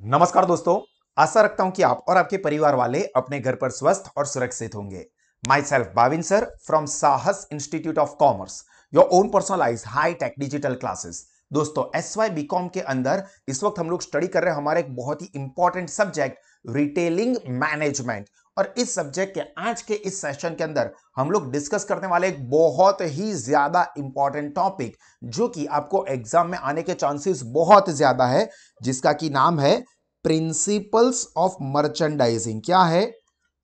नमस्कार दोस्तों। आशा रखता हूं कि आप और आपके परिवार वाले अपने घर पर स्वस्थ और सुरक्षित होंगे। Myself Bhavin sir from Sahas institute of commerce, your own personalize high tech digital classes. दोस्तों, SY बीकॉम के अंदर इस वक्त हम लोग स्टडी कर रहे हैं हमारे एक बहुत ही इंपॉर्टेंट सब्जेक्ट रिटेलिंग मैनेजमेंट। और इस सब्जेक्ट के आज के इस सेशन के अंदर हम लोग डिस्कस करने वाले एक बहुत ही ज्यादा इंपॉर्टेंट टॉपिक, जो कि आपको एग्जाम में आने के चांसेस बहुत ज्यादा है, जिसका की नाम है प्रिंसिपल्स ऑफ मर्चेंडाइजिंग। क्या है?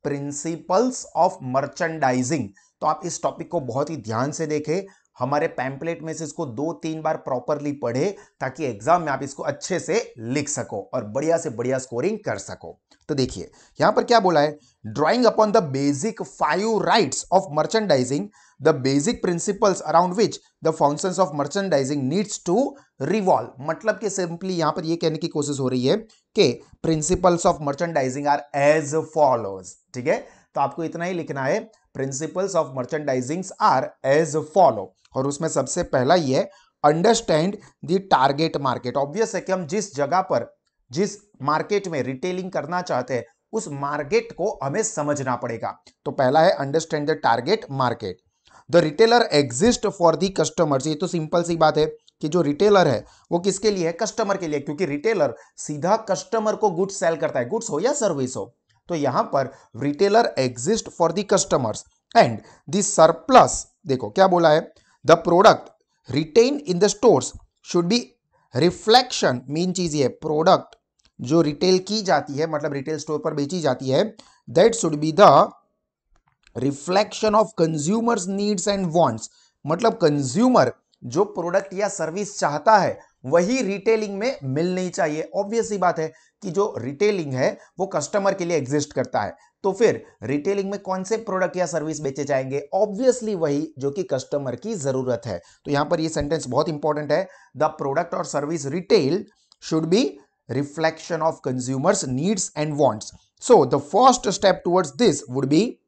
Principles of merchandising. तो आप इस टॉपिक को बहुत ही ध्यान से देखें, हमारे पैम्पलेट में से इसको 2-3 बार प्रॉपरली पढ़े, ताकि एग्जाम में आप इसको अच्छे से लिख सको और बढ़िया से बढ़िया स्कोरिंग कर सको। तो देखिए यहां पर क्या बोला है, drawing upon the basic 5 rights of merchandising, the basic principles around which the functions of merchandising needs to revolve. मतलब कि सिंपली यहां पर यह कहने की कोशिश हो रही है कि principles of merchandising are as follows. ठीक है, तो आपको इतना ही लिखना है, principles of merchandising are as follow. और उसमें सबसे पहला ये है, understand the target market. Obvious है कि हम जिस जगह पर, जिस मार्केट में रिटेलिंग करना चाहते हैं, उस मार्केट को हमें समझना पड़ेगा। तो पहला है understand the target market. The retailer exist for the customers. ये तो सिंपल सी बात है कि जो रिटेलर है वो किसके लिए है? कस्टमर के लिए, क्योंकि रिटेलर सीधा कस्टमर को गुड्स सेल करता है, गुड्स हो या सर्विस हो। तो यहां पर retailer exist for the customers and the surplus, देखो क्या बोला है, the product retain in the stores should be reflection. Main चीज ये, प्रोडक्ट जो रिटेल की जाती है, मतलब रिटेल स्टोर पर बेची जाती है, that should be the reflection of consumers needs and wants. मतलब कंज्यूमर जो प्रोडक्ट या सर्विस चाहता है वही रिटेलिंग में मिलनी चाहिए। ऑब्वियस सी बात है कि जो रिटेलिंग है वो कस्टमर के लिए एग्जिस्ट करता है, तो फिर रिटेलिंग में कौन से प्रोडक्ट या सर्विस बेचे जाएंगे? ऑब्वियसली वही जो कि कस्टमर की जरूरत है। तो यहां पर ये सेंटेंस बहुत इंपॉर्टेंट है, द प्रोडक्ट और service retail should be reflection of consumers needs and wants. So the first step towards this would be,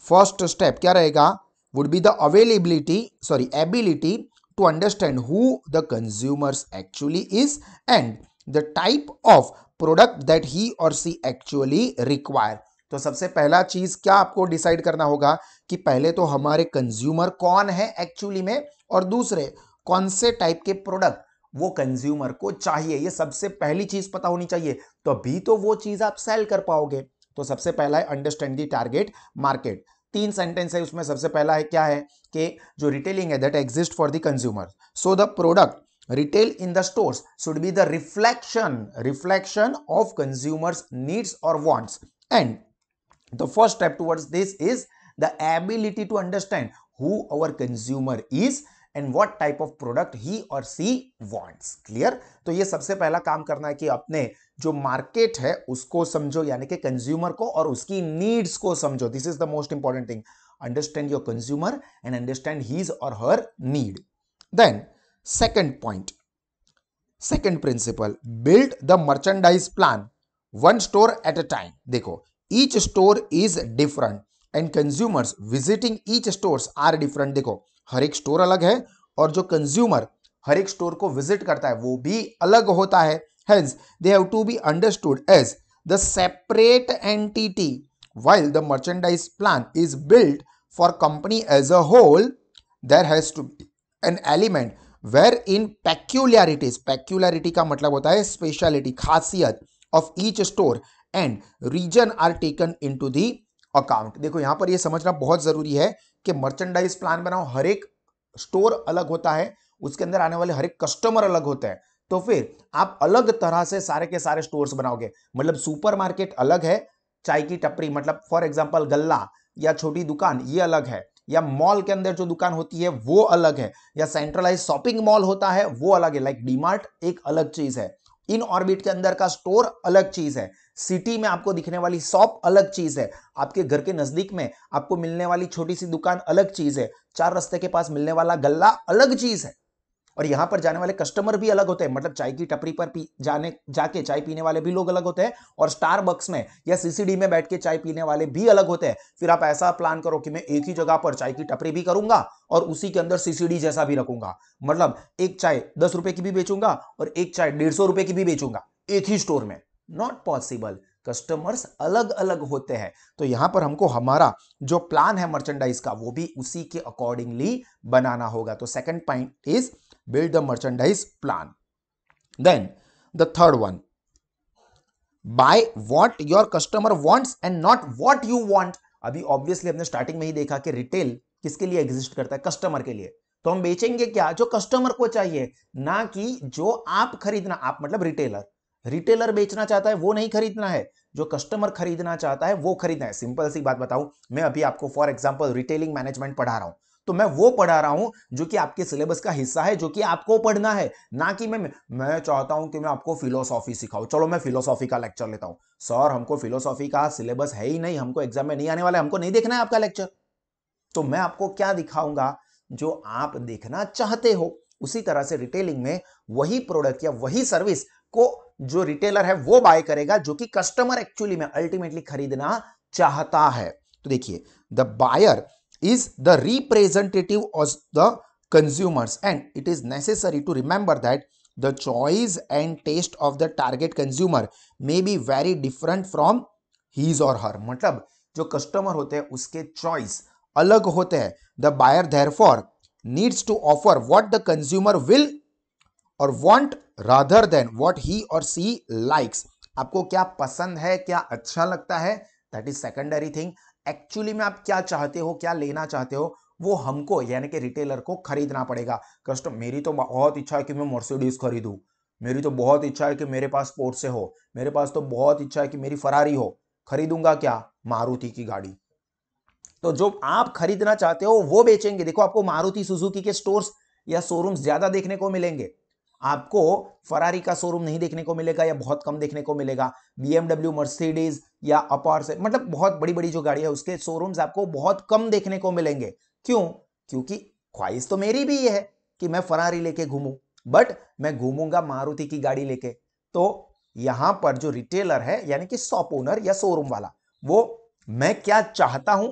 first step क्या रहेगा, would be the ability to understand who the consumers actually is and the type of product that he or she actually require। तो सबसे पहला चीज क्या आपको decide करना होगा कि पहले तो हमारे कंज्यूमर कौन है एक्चुअली में, और दूसरे कौन से टाइप के प्रोडक्ट वो कंज्यूमर को चाहिए। ये सबसे पहली चीज पता होनी चाहिए, तो अभी तो वो चीज आप सेल कर पाओगे। तो सबसे पहला है understand the target market. 3 sentence है उसमें। सबसे पहला है क्या है कि जो रिटेलिंग है that exist for the consumer, so the product retail in the stores should be the reflection of consumers needs और wants, and the first step towards this is the ability to understand who our consumer is and what type of product he or she wants. Clear? तो ये सबसे पहला काम करना है कि अपने जो मार्केट है उसको समझो, यानी कि कंज्यूमर को, और उसकी नीड्स को समझो। This is the most important thing, understand your consumer and understand his or her need. Then second point, second principle, build the merchandise plan one store at a time. देखो, each store is different and consumers visiting each stores are different. देखो, हर एक store अलग है और जो consumer हर एक store को विजिट करता है वो भी अलग होता है। Hence, they have to be understood as the separate entity. While the merchandise plan is built for company as a whole, there has to be an element wherein peculiarity का मतलब होता है speciality, खासियत of each store and region are taken into the account। देखो यहां पर ये समझना बहुत जरूरी है कि मर्चेंडाइज प्लान बनाओ, हर एक स्टोर अलग होता है, उसके अंदर आने वाले हर एक कस्टमर अलग होते हैं, तो फिर आप अलग तरह से सारे के सारे स्टोर्स बनाओगे। मतलब सुपरमार्केट अलग है, चाय की टपरी मतलब फॉर एग्जांपल गल्ला या छोटी दुकान ये अलग है, या मॉल के अंदर जो दुकान होती है वो अलग है, या सेंट्रलाइज शॉपिंग मॉल होता है वो अलग है। लाइक डीमार्ट एक अलग चीज है, इन ऑर्बिट के अंदर का स्टोर अलग चीज है, सिटी में आपको दिखने वाली शॉप अलग चीज है, आपके घर के नजदीक में आपको मिलने वाली छोटी सी दुकान अलग चीज है, 4 रास्ते के पास मिलने वाला गल्ला अलग चीज है, और यहां पर जाने वाले कस्टमर भी अलग होते हैं। मतलब चाय की टपरी पर जाके चाय पीने वाले भी लोग अलग होते हैं, और स्टारबक्स में या सीसीडी में बैठ के चाय पीने वाले भी अलग होते हैं। फिर आप ऐसा प्लान करो कि मैं एक ही जगह पर चाय की टपरी भी करूंगा और उसी के अंदर सीसीडी जैसा भी रखूंगा। मतलब एक चाय 10 रुपए की भी बेचूंगा और एक चाय 150 रुपए की भी बेचूंगा, एक ही स्टोर में, नॉट पॉसिबल। कस्टमर्स अलग अलग होते हैं, तो यहां पर हमको हमारा जो प्लान है मर्चेंडाइज का वो भी उसी के अकॉर्डिंगली बनाना होगा। तो second point is build the merchandise plan. Then the third one, buy what your customer wants and not what you want. अभी ऑब्वियसली हमने स्टार्टिंग में ही देखा कि रिटेल किसके लिए एग्जिस्ट करता है, कस्टमर के लिए। तो हम बेचेंगे क्या, जो कस्टमर को चाहिए, ना कि जो आप खरीदना, आप मतलब रिटेलर, रिटेलर बेचना चाहता है वो नहीं खरीदना है, जो कस्टमर खरीदना चाहता है वो खरीदना है। सिंपल सी बात बताऊं, मैं अभी आपको फॉर एग्जांपल रिटेलिंग मैनेजमेंट पढ़ा रहा हूं, तो मैं वो पढ़ा रहा हूं जो कि आपके सिलेबस का हिस्सा है, जो कि आपको पढ़ना है, ना कि मैं चाहता हूं कि मैं आपको फिलोसॉफी सिखाऊं। चलो मैं फिलोसॉफी का लेक्चर लेता हूं। सर हमको फिलोसॉफी का सिलेबस है ही नहीं, हमको एग्जाम में नहीं आने वाला है, हमको नहीं देखना है आपका लेक्चर। तो मैं आपको क्या दिखाऊंगा, जो आप देखना चाहते हो। उसी तरह से रिटेलिंग में वही प्रोडक्ट या वही सर्विस को जो रिटेलर है वो बाय करेगा, जो कि कस्टमर एक्चुअली में अल्टीमेटली खरीदना चाहता है। तो देखिए, the buyer is the representative of the consumers, and it is necessary to remember that the choice and taste of the target consumer may be very different from his or her। मतलब जो customer होते हैं उसके choice अलग होते हैं। The buyer therefore needs to offer what the consumer will or want rather than what he or she likes। आपको क्या पसंद है, क्या अच्छा लगता है, that is secondary thing. Actually में आप क्या चाहते हो, क्या लेना चाहते हो, वो हमको यानी कि रिटेलर को खरीदना पड़ेगा। कस्टमर, मेरी तो बहुत इच्छा है कि मैं मर्सिडीज खरीदूं, मेरी तो बहुत इच्छा है कि मेरे पास पोर्शे हो, मेरे पास तो बहुत इच्छा है कि मेरी फरारी हो, खरीदूंगा क्या, मारुति की गाड़ी। तो जो आप खरीदना चाहते हो वो बेचेंगे। देखो, आपको मारुति सुजुकी के स्टोर्स या शोरूम्स ज्यादा देखने को मिलेंगे, आपको फरारी का शोरूम नहीं देखने को मिलेगा या बहुत कम देखने को मिलेगा। बीएमडब्ल्यू, मर्सिडीज या अपार से, मतलब बहुत बड़ी बड़ी जो गाड़ी है उसके शोरूम्स आपको बहुत कम देखने को मिलेंगे। क्यों? क्योंकि ख्वाहिश तो मेरी भी है कि मैं फरारी लेके घूमूं, बट मैं घूमूंगा मारुति की गाड़ी लेके। तो यहां पर जो रिटेलर है यानी कि शॉप ओनर या शोरूम वाला, वो मैं क्या चाहता हूं,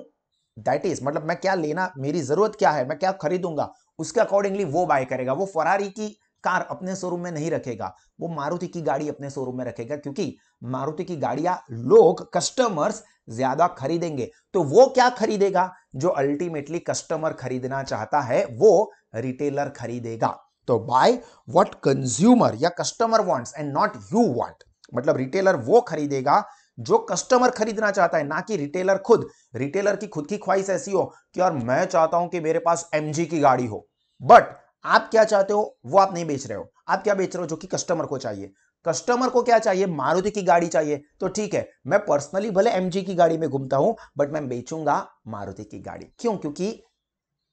दैट इज मतलब मैं क्या लेना, मेरी जरूरत क्या है, मैं क्या खरीदूंगा, उसके अकॉर्डिंगली वो बाय करेगा। वो फरारी की कार अपने शोरूम में नहीं रखेगा, वो मारुति की गाड़ी अपने शोरूम में रखेगा, क्योंकि मारुति की गाड़ियां लोग, कस्टमर्स ज्यादा खरीदेंगे। तो वो क्या खरीदेगा, जो अल्टीमेटली कस्टमर खरीदना चाहता है वो रिटेलर खरीदेगा। तो बाय व्हाट कंज्यूमर या customer wants and not you want, मतलब रिटेलर वो खरीदेगा जो कस्टमर खरीदना चाहता है, ना कि रिटेलर खुद। रिटेलर की खुद की ख्वाहिश ऐसी हो कि यार मैं चाहता हूं कि मेरे पास एमजी की गाड़ी हो, बट आप क्या चाहते हो वो आप नहीं बेच रहे हो। आप क्या बेच रहे हो, जो कि कस्टमर को चाहिए। कस्टमर को क्या चाहिए, मारुति की गाड़ी चाहिए। तो ठीक है, मैं पर्सनली भले एमजी की गाड़ी में घूमता हूं, बट मैं बेचूंगा मारुति की गाड़ी। क्यों? क्योंकि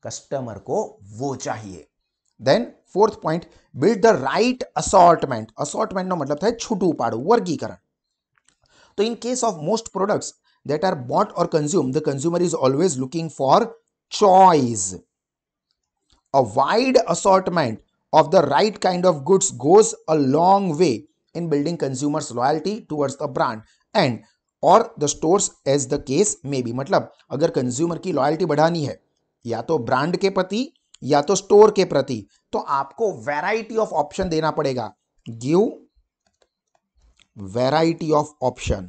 कस्टमर को वो चाहिए। Then fourth point, build the right assortment. Assortment નો मतलब થાય છૂટું પાડવું, વર્ગીકરણ। तो in case of most products that are bought or consumed, the consumer is always looking for choice. A wide assortment of the right kind of goods goes a long way in building consumers' loyalty towards the brand and or the stores as the case may be। मतलब अगर consumer की loyalty बढ़ानी है या तो brand के प्रति या तो स्टोर के प्रति, तो आपको वैरायटी ऑफ ऑप्शन देना पड़ेगा। Give variety of option.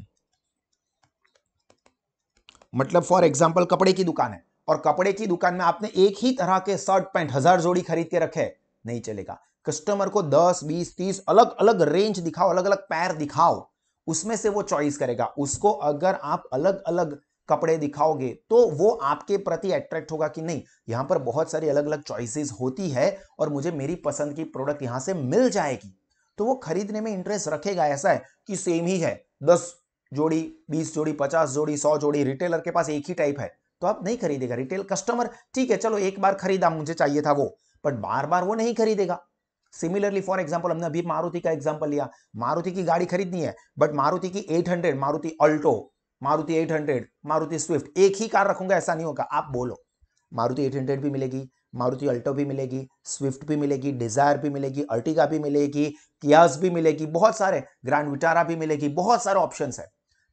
मतलब फॉर एग्जांपल कपड़े की दुकान है और कपड़े की दुकान में आपने एक ही तरह के शर्ट पैंट 1000 जोड़ी खरीद के रखे, नहीं चलेगा। कस्टमर को 10, 20, 30 अलग अलग रेंज दिखाओ, अलग अलग पैर दिखाओ, उसमें से वो चॉइस करेगा। उसको अगर आप अलग अलग कपड़े दिखाओगे तो वो आपके प्रति अट्रैक्ट होगा कि नहीं, यहां पर बहुत सारी अलग अलग चॉइसेस होती है और मुझे मेरी पसंद की प्रोडक्ट यहां से मिल जाएगी, तो वो खरीदने में इंटरेस्ट रखेगा। ऐसा है कि सेम ही है, 10 जोड़ी, 20 जोड़ी, 50 जोड़ी, 100 जोड़ी, रिटेलर के पास एक ही टाइप है, तो आप नहीं खरीदेगा। रिटेल कस्टमर ठीक है, चलो एक बार खरीदा, मुझे चाहिए था वो, बट बार बार वो नहीं खरीदेगा। सिमिलरली फॉर एग्जांपल, हमने अभी मारुति का एग्जांपल लिया, मारुति की गाड़ी खरीदनी है, बट मारुति की 800, मारुति अल्टो, मारुति 800, मारुति स्विफ्ट, एक ही कार रखूंगा ऐसा नहीं होगा। आप बोलो, मारुति 800 भी मिलेगी, मारुति अल्टो भी मिलेगी, स्विफ्ट भी मिलेगी, डिजायर भी मिलेगी, अर्टिगा भी मिलेगी, कियास भी मिलेगी, बहुत सारे, ग्रैंड विटारा भी मिलेगी, बहुत सारे ऑप्शंस है।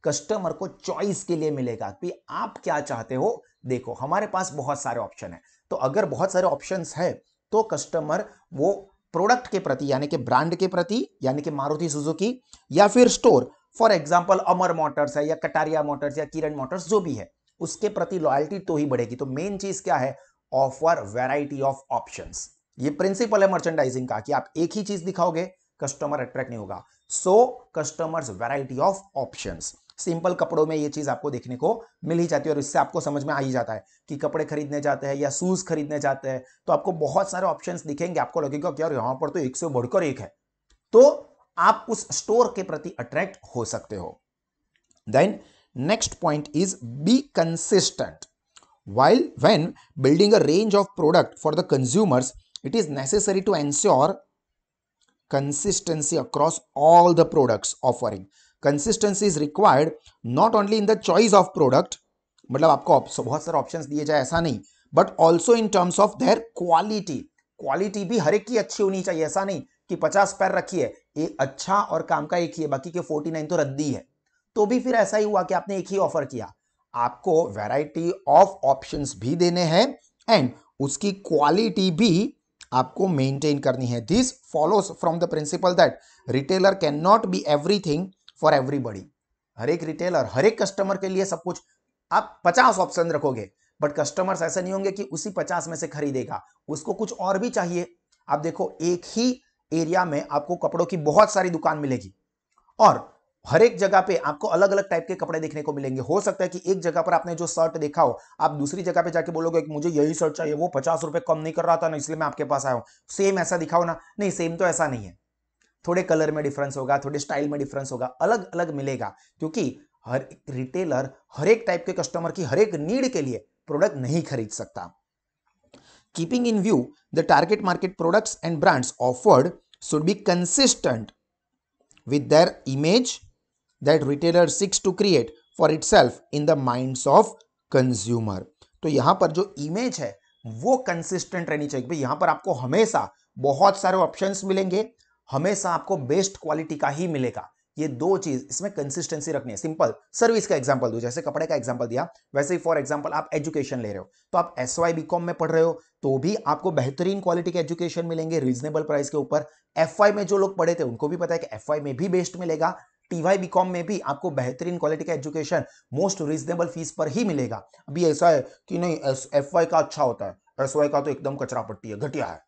कस्टमर को चॉइस के लिए मिलेगा कि आप क्या चाहते हो। देखो हमारे पास बहुत सारे ऑप्शन है, तो अगर बहुत सारे ऑप्शंस है तो कस्टमर वो प्रोडक्ट के प्रति यानी कि ब्रांड के प्रति यानी कि मारुति सुजुकी, या फिर store for example Amar Motors है या कटारिया मोटर्स या किरण मोटर्स जो भी है, उसके प्रति लॉयल्टी तो ही बढ़ेगी। तो मेन चीज क्या है, ऑफर वैरायटी ऑफ ऑप्शंस। ये प्रिंसिपल है मर्चेंडाइजिंग का कि आप एक ही चीज दिखाओगे कस्टमर अट्रैक्ट नहीं होगा। सो customers variety of options. Simple कपड़ों में ये चीज आपको देखने को मिल ही जाती है और इससे आपको समझ में आ ही जाता है कि कपड़े खरीदने जाते हैं या शूज खरीदने जाते हैं तो आपको बहुत सारे ऑप्शंस दिखेंगे, आपको लगेगा कि यार यहां पर तो एक से बढ़कर एक है, तो आप उस स्टोर के प्रति अट्रैक्ट हो सकते हो। Then next point is be consistent. While when building a range of product for the consumers, it is necessary to ensure consistency across all the products offering. Consistency is required not only in the choice of product, मतलब आपको बहुत सारे options दिए जाए ऐसा नहीं, but also in terms of their quality. Quality भी हर एक की अच्छी होनी चाहिए, ऐसा नहीं कि 50 पैर रखी है, एक अच्छा और काम का एक ही है, बाकी के 49 तो रद्दी है। तो भी फिर ऐसा ही हुआ कि आपने एक ही ऑफर किया, आपको वैरायटी ऑफ ऑप्शंस भी देने हैं एंड उसकी क्वालिटी भी आपको मेंटेन करनी है। This follows from the principle that retailer can not be everything for everybody. हर एक रिटेलर हर एक कस्टमर के लिए सब कुछ, आप 50 ऑप्शन रखोगे बट कस्टमर्स ऐसा नहीं होंगे कि उसी 50 में से खरीदेगा, उसको कुछ और भी चाहिए। आप देखो एक ही एरिया में आपको कपड़ों की बहुत सारी दुकान मिलेगी और हर एक जगह पे आपको अलग अलग टाइप के कपड़े देखने को मिलेंगे। हो सकता है कि एक जगह पर आपने जो शर्ट देखा हो, आप दूसरी जगह पे जाके बोलोगे कि मुझे यही शर्ट चाहिए, वो 50 रुपए कम नहीं कर रहा था ना इसलिए मैं आपके पास आया हूं, सेम ऐसा दिखाओ ना। नहीं, सेम तो ऐसा नहीं है, थोड़े कलर में डिफरेंस होगा, थोड़े स्टाइल में डिफरेंस होगा, अलग अलग मिलेगा, क्योंकि हर रिटेलर हर एक टाइप के कस्टमर की हर एक नीड के लिए प्रोडक्ट नहीं खरीद सकता। Keeping in view the target market products and brands offered should be consistent with their image that retailer seeks to create for itself in the minds of consumer। तो यहां पर जो इमेज है वो कंसिस्टेंट रहनी चाहिए। भाई यहां पर आपको हमेशा बहुत सारे ऑप्शंस मिलेंगे, हमेशा आपको बेस्ट क्वालिटी का ही मिलेगा। ये दो चीज इसमें कंसिस्टेंसी रखनी है। सिंपल सर्विस का एग्जांपल दो, जैसे कपड़े का एग्जांपल दिया, वैसे ही फॉर एग्जांपल आप एजुकेशन ले रहे हो तो आप SY BCom में पढ़ रहे हो तो भी आपको बेहतरीन क्वालिटी के एजुकेशन मिलेंगे रीजनेबल प्राइस के ऊपर। FY में जो लोग पढ़े थे उनको भी पता है कि FY में भी बेस्ट मिलेगा, TY BCom में भी आपको बेहतरीन क्वालिटी का एजुकेशन मोस्ट रीजनेबल फीस पर ही मिलेगा। अभी ऐसा है कि नहीं FY का अच्छा होता है, SY का तो एकदम कचरा पट्टी है, घटिया है,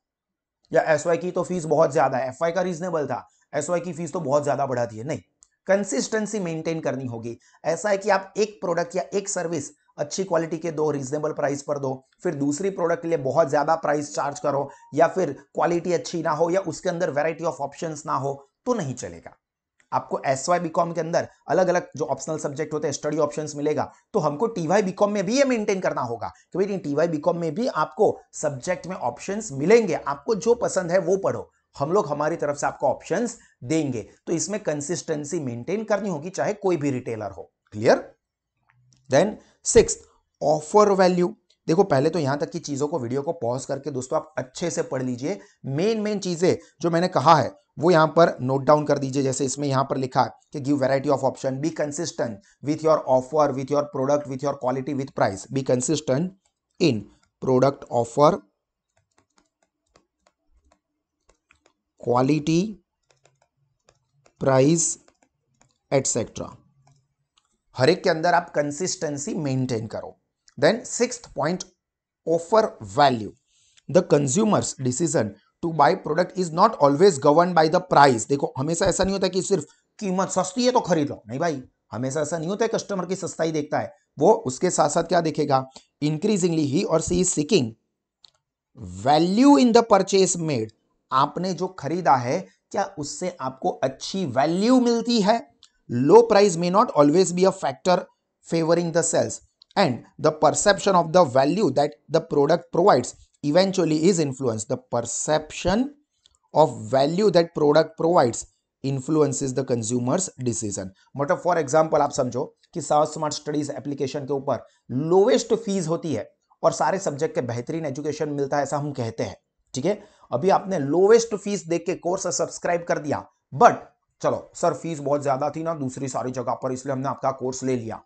या SY की तो फीस बहुत ज्यादा है, FY का रीजनेबल था, SY की फीस तो बहुत ज्यादा बढ़ा दी है। नहीं, कंसिस्टेंसी मेंटेन करनी होगी। ऐसा है कि आप एक प्रोडक्ट या एक सर्विस अच्छी क्वालिटी के दो, रीजनेबल प्राइस पर दो, फिर दूसरी प्रोडक्ट के लिए बहुत ज्यादा प्राइस चार्ज करो, या फिर क्वालिटी अच्छी ना हो या उसके अंदर वैरायटी ऑफ ऑप्शंस ना हो तो नहीं चलेगा। आपको SY BCom के अंदर अलग अलग जो ऑप्शनल सब्जेक्ट होते हैं स्टडी ऑप्शंस मिलेगा, तो हमको TY BCom में भी ये मेंटेन करना होगा कि भाई TY BCom में भी आपको सब्जेक्ट में ऑप्शंस मिलेंगे, आपको जो पसंद है वो पढ़ो, हम लोग हमारी तरफ से आपको ऑप्शंस देंगे। तो इसमें कंसिस्टेंसी मेंटेन करनी होगी चाहे कोई भी रिटेलर हो। Clear? Then sixth, offer value. देखो पहले तो यहां तक की चीजों को वीडियो को पॉज करके दोस्तों आप अच्छे से पढ़ लीजिए। मेन चीजें जो मैंने कहा है वो यहां पर नोट डाउन कर दीजिए। जैसे इसमें यहां पर लिखा है कि give variety of option, be consistent with your offer, with your product, with your quality, with price. Be consistent in product offer, quality, price etcetera. हर एक के अंदर आप कंसिस्टेंसी मेंटेन करो। Then sixth point, offer value. The consumers decision to buy product is not always govern by the price. देखो हमेशा ऐसा नहीं होता कि सिर्फ कीमत सस्ती है तो खरीद लो, नहीं भाई, हमेशा ऐसा नहीं होता है। कस्टमर की सस्ताई देखता है, वो उसके साथ साथ क्या देखेगा, increasingly he or she is seeking value in the purchase made. आपने जो खरीदा है क्या उससे आपको अच्छी वैल्यू मिलती है। लो price may not always be a factor favoring the sales, and the perception of the value that the product provides eventually is influenced. The perception of value that product provides influences the consumer's decision. मतलब for example आप समझो कि smart studies application के ऊपर lowest fees होती है और सारे सब्जेक्ट के बेहतरीन एजुकेशन मिलता है, ऐसा हम कहते हैं। ठीक है, अभी आपने लोवेस्ट फीस देख के कोर्स सब्सक्राइब कर दिया, बट चलो सर फीस बहुत ज्यादा थी ना दूसरी सारी जगह पर, इसलिए हमने आपका कोर्स ले लिया,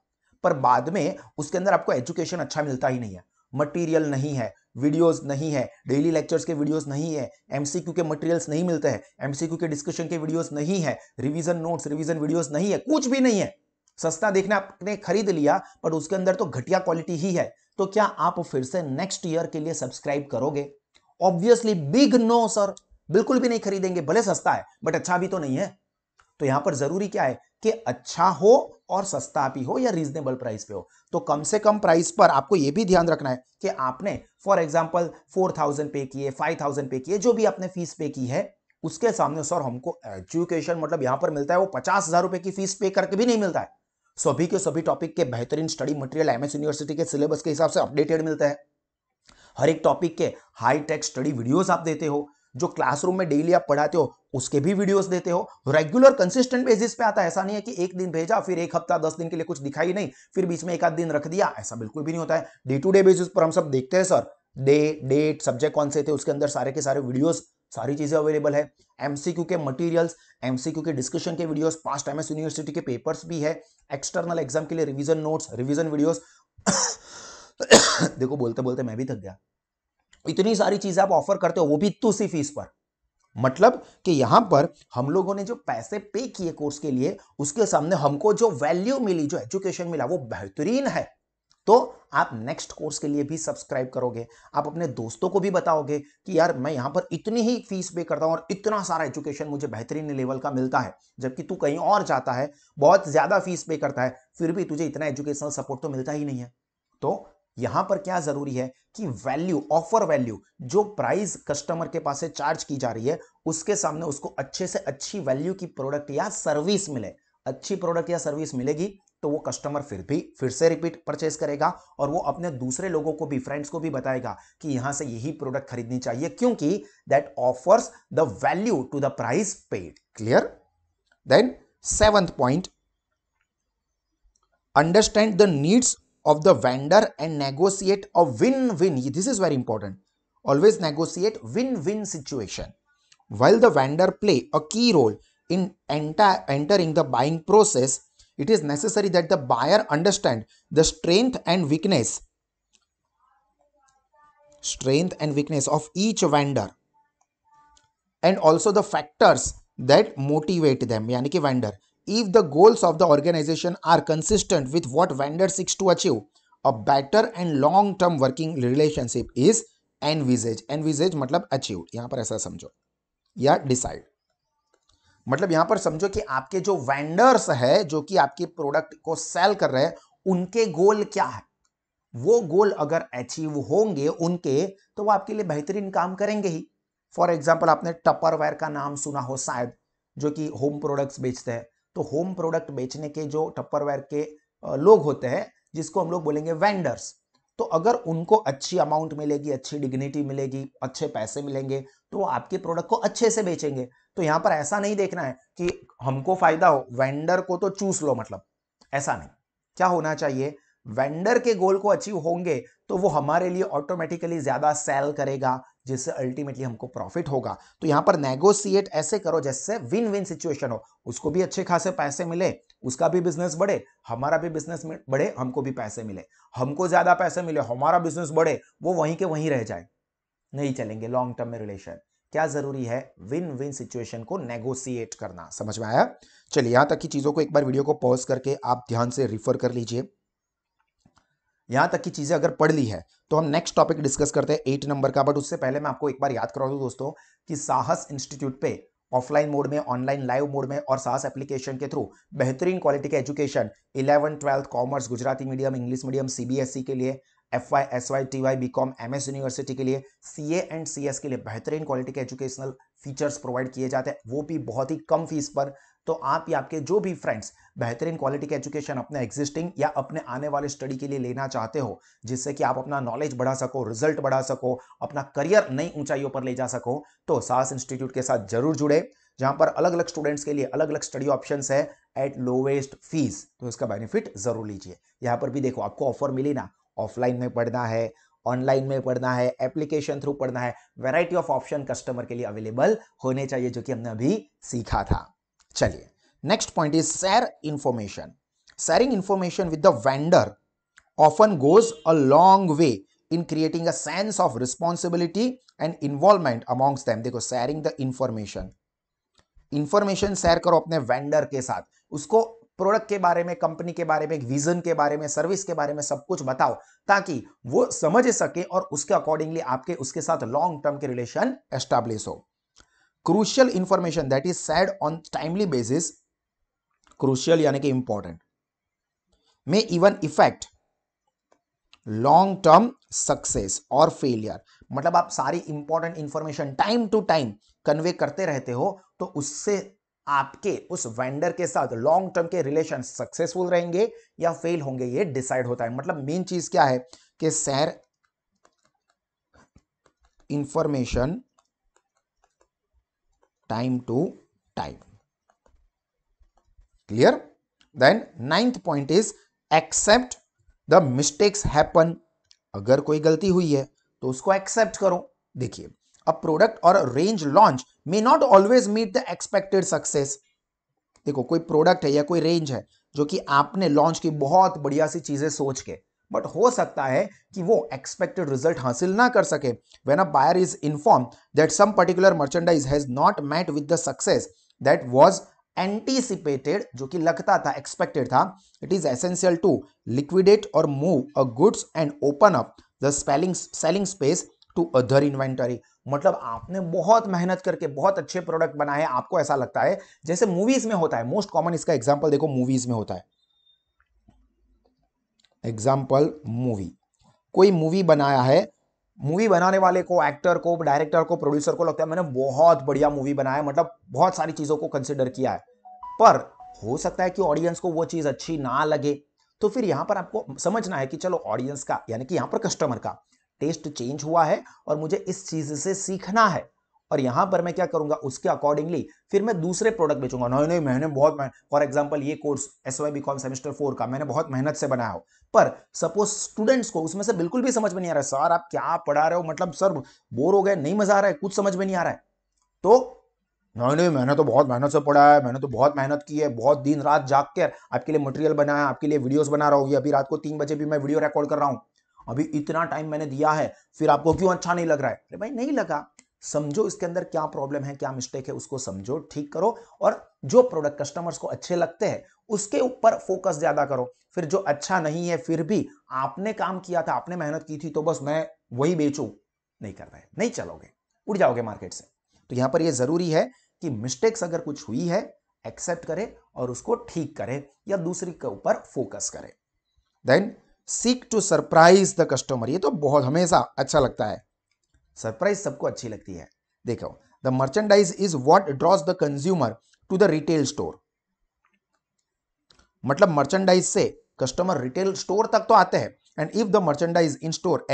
पर बाद में उसके अंदर आपको एजुकेशन अच्छा मिलता ही नहीं है, मटेरियल नहीं है, वीडियोस नहीं है, डेली लेक्चर्स के वीडियोस नहीं है, एमसीक्यू के मटेरियल्स नहीं मिलते हैं, एमसीक्यू के डिस्कशन के वीडियोस नहीं है, रिवीजन नोट्स रिवीजन वीडियोस नहीं है, कुछ भी नहीं है। सस्ता देखना आपने खरीद लिया पर उसके अंदर तो घटिया क्वालिटी ही है, तो क्या आप फिर से नेक्स्ट ईयर के लिए सब्सक्राइब करोगे? ऑब्वियसली बिग नो सर, बिल्कुल भी नहीं खरीदेंगे। भले सस्ता है बट अच्छा भी तो नहीं है। तो यहां पर जरूरी क्या है कि अच्छा हो और सस्ता भी हो या रीजनेबल प्राइस पे हो। तो कम से कम प्राइस पर आपको यह भी ध्यान रखना है कि आपने फॉर एग्जांपल 4000 पे किए, 5000 पे किए, जो भी आपने फीस पे की है, उसके सामने सर हमको एजुकेशन मतलब यहां पर मिलता है वो 50,000 रुपए की फीस पे करके भी नहीं मिलता है। सभी के सभी टॉपिक के बेहतरीन स्टडी मटेरियल एमएस यूनिवर्सिटी के सिलेबस के हिसाब से अपडेटेड मिलता है। हर एक टॉपिक के हाई टेक स्टडी वीडियोस आप देते हो, जो क्लासरूम में डेली आप पढ़ाते हो उसके भी वीडियोस देते हो, रेगुलर कंसिस्टेंट बेसिस पे आता है। ऐसा नहीं है कि एक दिन भेजा फिर एक हफ्ता 10 दिन के लिए कुछ दिखाई नहीं फिर बीच में एक आध दिन रख दिया, ऐसा बिल्कुल भी नहीं होता है। डे टू डे बेसिस पर हम सब देखते हैं सर, डे डेट सब्जेक्ट कौन से थे उसके अंदर सारे के सारे वीडियोस सारी चीजें अवेलेबल है। एमसीक्यू के मटेरियल्स, एमसीक्यू के डिस्कशन के वीडियोस, पास्ट एमएस यूनिवर्सिटी के पेपर्स भी है, एक्सटर्नल एग्जाम के लिए रिवीजन नोट्स रिवीजन वीडियोस देखो बोलते बोलते मैं भी थक गया। इतनी सारी चीजें आप ऑफर करते हो वो भी इतनी सी फीस पर। मतलब कि यहां पर हम लोगों ने जो पैसे पे किए कोर्स के लिए उसके सामने हमको जो वैल्यू मिली, जो एजुकेशन मिला वो बेहतरीन है। तो आप नेक्स्ट कोर्स के लिए भी सब्सक्राइब करोगे, आप अपने दोस्तों को भी बताओगे कि यार मैं यहां पर इतनी ही फीस पे करता हूं और इतना सारा एजुकेशन मुझे बेहतरीन लेवल का मिलता है, जबकि तू कहीं और जाता है बहुत ज्यादा फीस पे करता है फिर भी तुझे इतना एजुकेशनल सपोर्ट तो मिलता ही नहीं है। तो यहां पर क्या जरूरी है कि वैल्यू, ऑफर वैल्यू, जो प्राइस कस्टमर के पास से चार्ज की जा रही है उसके सामने उसको अच्छे से अच्छी वैल्यू की प्रोडक्ट या सर्विस मिले। अच्छी प्रोडक्ट या सर्विस मिलेगी तो वो कस्टमर फिर से रिपीट परचेस करेगा और वो अपने दूसरे लोगों को भी, फ्रेंड्स को भी बताएगा कि यहां से यही प्रोडक्ट खरीदनी चाहिए, क्योंकि that offers the value to the price paid. Clear? Then seventh point, understand the needs of the vendor and negotiate a win-win. This is very important. Always negotiate win-win situation. While the vendor play a key role in entering the buying process, it is necessary that the buyer understand the strength and weakness of each vendor and also the factors that motivate them, yani ki vendor. If the goals of the organization are consistent with what vendor seeks to achieve, a better and long term working relationship is envisaged मतलब achieved, यहां पर ऐसा समझो या decide. मतलब यहां पर समझो कि आपके जो वेंडर्स है जो कि आपके प्रोडक्ट को सेल कर रहे हैं उनके गोल क्या है, वो गोल अगर अचीव होंगे उनके तो वो आपके लिए बेहतरीन काम करेंगे ही। फॉर एग्जाम्पल आपने टपरवेयर का नाम सुना हो शायद, जो कि होम प्रोडक्ट्स बेचते हैं। तो होम प्रोडक्ट बेचने के जो टपरवेयर के लोग होते हैं जिसको हम लोग बोलेंगे वेंडर्स, तो अगर उनको अच्छी अमाउंट मिलेगी, अच्छी डिग्निटी मिलेगी, अच्छे पैसे मिलेंगे तो वो आपके प्रोडक्ट को अच्छे से बेचेंगे। तो यहां पर ऐसा नहीं देखना है कि हमको फायदा हो, वेंडर को तो चूस लो, मतलब ऐसा नहीं। क्या होना चाहिए, वेंडर के गोल को अचीव होंगे तो वो हमारे लिए ऑटोमेटिकली ज्यादा सेल करेगा जिससे अल्टीमेटली हमको प्रॉफिट होगा। तो यहां पर नेगोशिएट ऐसे करो जैसे विन विन सिचुएशन हो, उसको भी अच्छे खासे पैसे मिले, उसका भी बिजनेस बढ़े, हमारा भी बिजनेस बढ़े, हमको भी पैसे मिले, हमको ज्यादा पैसे मिले, हमारा बिजनेस बढ़े, वो वहीं के वहीं रह जाए, नहीं चलेंगे लॉन्ग टर्म में रिलेशन। क्या जरूरी है, विन विन सिचुएशन को नेगोशिएट करना। समझ में आया? चलिए यहां तक की चीजों को एक बार वीडियो को पॉज करके आप ध्यान से रिफर कर लीजिए। यहां तक की चीजें अगर पढ़ ली है तो हम नेक्स्ट टॉपिक डिस्कस करते हैं 8 नंबर का। बट उससे पहले मैं आपको एक बार याद करा दूं दोस्तों कि साहस इंस्टीट्यूट पे ऑफलाइन मोड में, ऑनलाइन लाइव मोड में और साहस एप्लीकेशन के थ्रू बेहतरीन क्वालिटी के education 11th 12th commerce, Gujarati medium, English medium, CBSE के लिए, FY SY TY BCom, MS university के लिए, CA एंड CS के लिए बेहतरीन क्वालिटी के एजुकेशनल फीचर्स प्रोवाइड किए जाते हैं, वो भी बहुत ही कम फीस पर। तो आप या आपके जो भी फ्रेंड्स बेहतरीन क्वालिटी के एजुकेशन अपने एग्जिस्टिंग या अपने आने वाले स्टडी के लिए लेना चाहते हो, जिससे कि आप अपना नॉलेज बढ़ा सको, रिजल्ट बढ़ा सको, अपना करियर नई ऊंचाइयों पर ले जा सको, तो साहस इंस्टीट्यूट के साथ जरूर जुड़े, जहां पर अलग अलग स्टूडेंट्स के लिए अलग अलग स्टडी ऑप्शंस है एट लोवेस्ट फीस। तो इसका बेनिफिट जरूर लीजिए। यहां पर भी देखो आपको ऑफर मिली ना, ऑफलाइन में पढ़ना है, ऑनलाइन में पढ़ना है, एप्लीकेशन थ्रू पढ़ना है, वैरायटी ऑफ ऑप्शन कस्टमर के लिए अवेलेबल होने चाहिए, जो कि हमने अभी सीखा था। चलिए next point is share information. Sharing information with the vendor often goes a long way in creating a sense of responsibility and involvement amongst them. देखो, शेयरिंग द इंफॉर्मेशन शेयर करो अपने वेंडर के साथ, उसको प्रोडक्ट के बारे में, company के बारे में, विजन के बारे में, सर्विस के बारे में सब कुछ बताओ, ताकि वो समझ सके और उसके अकॉर्डिंगली आपके उसके साथ लॉन्ग टर्म के रिलेशन एस्टैब्लिश हो। Crucial information that is shared on timely basis, crucial यानी कि important, may even effect long term success और फेलियर। मतलब आप सारी important information time to time convey करते रहते हो, तो उससे आपके उस वेंडर के साथ लॉन्ग टर्म के रिलेशन सक्सेसफुल रहेंगे या फेल होंगे, ये डिसाइड होता है। मतलब मेन चीज क्या है कि share information time to time. Clear? Then 9th point is accept the mistakes happen. अगर कोई गलती हुई है तो उसको एक्सेप्ट करो। देखिए, अ प्रोडक्ट और range launch may not always meet the expected success. देखो, कोई प्रोडक्ट है या कोई रेंज है जो कि आपने लॉन्च की बहुत बढ़िया सी चीजें सोच के, बट हो सकता है कि वो एक्सपेक्टेड रिजल्ट हासिल ना कर सके। When a buyer is inform that some particular merchandise has not met with the success that was anticipated, जो कि लगता था, एक्सपेक्टेड था, it is essential to liquidate or move a goods and open up the selling space to other inventory. मतलब आपने बहुत मेहनत करके बहुत अच्छे प्रोडक्ट बनाए, आपको ऐसा लगता है जैसे मूवीज में होता है। मोस्ट कॉमन इसका एग्जांपल देखो, मूवीज में होता है। एग्जांपल, मूवी, कोई मूवी बनाया है, मूवी बनाने वाले को, एक्टर को, डायरेक्टर को, प्रोड्यूसर को लगता है मैंने बहुत बढ़िया मूवी बनाया है, मतलब बहुत सारी चीजों को कंसिडर किया है, पर हो सकता है कि ऑडियंस को वो चीज अच्छी ना लगे। तो फिर यहां पर आपको समझना है कि चलो ऑडियंस का, यानी कि यहां पर कस्टमर का टेस्ट चेंज हुआ है और मुझे इस चीज से सीखना है, और यहां पर मैं क्या करूंगा, उसके अकॉर्डिंगली फिर मैं दूसरे प्रोडक्ट बेचूंगा। नहीं नहीं, मैंने बहुत, फॉर एग्जांपल ये कोर्स SYBCom सेमेस्टर 4 का मैंने बहुत मेहनत से बनाया हो, पर सपोज स्टूडेंट्स को उसमें से बिल्कुल भी समझ में नहीं आ रहा है, सर आप क्या पढ़ा रहे हो, मतलब सर बोर हो गए, नहीं मजा आ रहा है, कुछ समझ में नहीं आ रहा है, तो नहीं नहीं, मैंने तो बहुत मेहनत से पढ़ा है, मैंने तो बहुत मेहनत की है, बहुत दिन रात जाग कर आपके लिए मटेरियल बनाया, आपके लिए वीडियोस बना रहा हूँ, ये अभी रात को 3 बजे भी मैं वीडियो रिकॉर्ड कर रहा हूँ, अभी इतना टाइम मैंने दिया है, फिर आपको क्यों अच्छा नहीं लग रहा है? अरे भाई, नहीं लगा, समझो इसके अंदर क्या प्रॉब्लम है, क्या मिस्टेक है, उसको समझो, ठीक करो, और जो प्रोडक्ट कस्टमर्स को अच्छे लगते हैं उसके ऊपर फोकस ज्यादा करो। फिर जो अच्छा नहीं है, फिर भी आपने काम किया था, आपने मेहनत की थी, तो बस मैं वही बेचूं, नहीं कर रहे, नहीं चलोगे, उड़ जाओगे मार्केट से। तो यहां पर यह जरूरी है कि मिस्टेक्स अगर कुछ हुई है, एक्सेप्ट करे और उसको ठीक करे या दूसरी के ऊपर फोकस करे। Then seek to surprise the customer. ये तो बहुत हमेशा अच्छा लगता है, सरप्राइज सबको अच्छी लगती है। देखो, the merchandise is what draws the consumer to the retail store. मतलब मर्चेंडाइज से कस्टमर रिटेल स्टोर तक तो आते हैं, and if the merchandise in store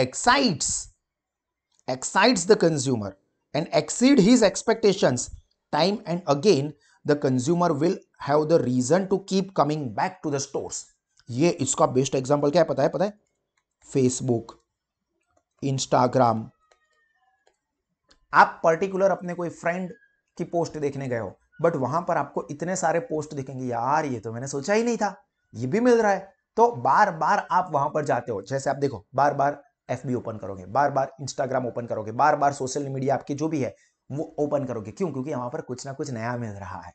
excites the consumer and exceed his expectations time and again, the consumer will have the reason to keep coming back to the stores. ये इसका best example क्या है, पता है? Facebook, Instagram. आप particular अपने कोई friend की पोस्ट देखने गए हो, बट वहां पर आपको इतने सारे पोस्ट दिखेंगे, यार ये तो मैंने सोचा ही नहीं था, ये भी मिल रहा है, तो बार बार आप वहां पर जाते हो। जैसे आप देखो, बार बार FB ओपन करोगे, बार बार इंस्टाग्राम ओपन करोगे, बार बार सोशल मीडिया आपकी जो भी है वो ओपन करोगे, क्यों? क्योंकि वहां पर कुछ ना कुछ नया मिल रहा है।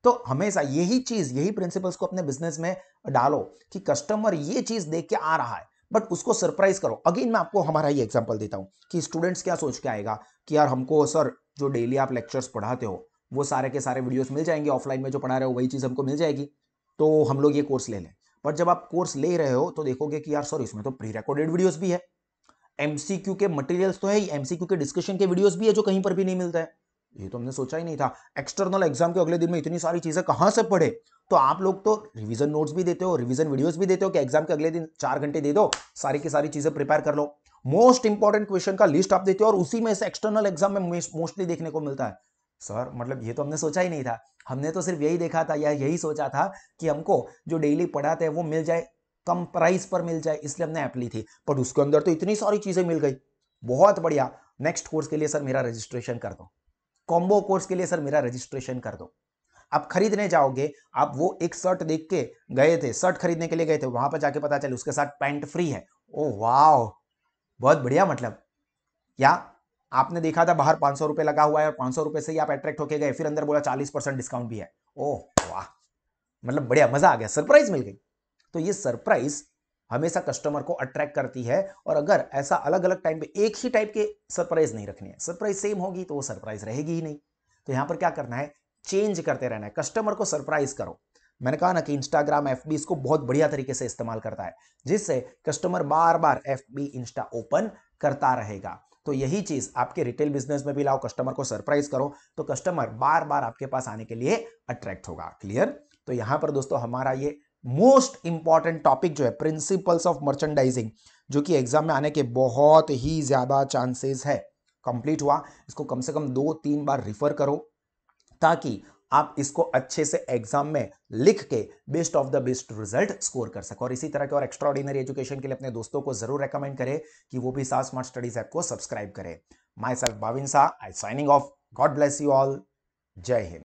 तो हमेशा यही चीज, यही प्रिंसिपल्स को अपने बिजनेस में डालो कि कस्टमर ये चीज देख के आ रहा है, बट उसको सरप्राइज करो। अगेन मैं आपको हमारा ये एग्जांपल देता हूं कि स्टूडेंट्स क्या सोच के आएगा कि यार हमको सर जो डेली आप लेक्चर्स पढ़ाते हो वो सारे के सारे वीडियोस मिल जाएंगे, ऑफलाइन में जो पढ़ा रहे हो वही चीज हमको मिल जाएगी, तो हम लोग ये कोर्स ले लें। बट जब आप कोर्स ले रहे हो तो देखोगे कि यार सर इसमें तो प्री रिकॉर्डेड वीडियोस भी है, MCQ के मटेरियल्स तो है ही, MCQ के डिस्कशन के वीडियोस भी है जो कहीं पर भी नहीं मिलता है। ये तो हमने सोचा ही नहीं था, एक्सटर्नल एग्जाम के अगले दिन में इतनी सारी चीजें कहां से पढ़े? तो आप लोग तो रिवीजन नोट्स भी देते हो, रिवीजन वीडियोस भी देते हो कि एग्जाम के अगले दिन 4 घंटे दे दो, सारी की सारी चीजें प्रिपेयर कर लो, मोस्ट इंपॉर्टेंट क्वेश्चन का लिस्ट आप देते हो, और उसी में से एक्सटर्नल एग्जाम में मोस्टली देखने को मिलता है। सर मतलब ये तो हमने सोचा ही नहीं था, हमने तो सिर्फ यही देखा था या यही सोचा था कि हमको जो डेली पढ़ाते हैं वो मिल जाए, कम प्राइस पर मिल जाए, इसलिए हमने ऐप ली थी, बट उसके अंदर तो इतनी सारी चीजें मिल गई। बहुत बढ़िया, नेक्स्ट कोर्स के लिए सर मेरा रजिस्ट्रेशन कर दो, कॉम्बो कोर्स के लिए सर मेरा रजिस्ट्रेशन कर दो। आप खरीदने जाओगे, आप वो एक शर्ट देख के गए थे, शर्ट खरीदने के लिए गए थे, वहां पर जाके पता चले उसके साथ पैंट फ्री है। ओ वाह, बहुत बढ़िया। मतलब क्या आपने देखा था बाहर 500 रुपए लगा हुआ है और 500 रुपए से ही आप अट्रैक्ट होके गए, फिर अंदर बोला 40% डिस्काउंट भी है। ओह वाह, मतलब बढ़िया, मजा आ गया, सरप्राइज मिल गई। तो ये सरप्राइज हमेशा कस्टमर को अट्रैक्ट करती है। और अगर ऐसा अलग अलग टाइम पे एक ही टाइप के सरप्राइज नहीं रखनी है, सरप्राइज सेम होगी तो वो सरप्राइज रहेगी ही नहीं। तो यहां पर क्या करना है, चेंज करते रहना है, कस्टमर को सरप्राइज करो। मैंने कहा ना कि इंस्टाग्राम एफबी इसको बहुत बढ़िया तरीके से इस्तेमाल करता है, जिससे कस्टमर बार बार एफबी इंस्टा ओपन करता रहेगा। तो यही चीज आपके रिटेल बिजनेस में भी लाओ, कस्टमर को सरप्राइज करो, तो कस्टमर बार बार आपके पास आने के लिए अट्रैक्ट होगा। क्लियर? तो यहां पर दोस्तों हमारा ये मोस्ट इंपॉर्टेंट टॉपिक जो है प्रिंसिपल्स ऑफ मर्चेंडाइजिंग, जो कि एग्जाम में आने के बहुत ही ज्यादा चांसेस है, कंप्लीट हुआ। इसको कम से कम 2-3 बार रिफर करो, ताकि आप इसको अच्छे से एग्जाम में लिख के best of the best result score कर सको। और इसी तरह के और एक्स्ट्रा ऑर्डिनरी एजुकेशन के लिए अपने दोस्तों को जरूर रेकमेंड करें कि वो भी साथ स्मार्ट स्टडीज ऐप को सब्सक्राइब करें। My self Bhavin Shah, I signing off. God bless you all. जय हिंद।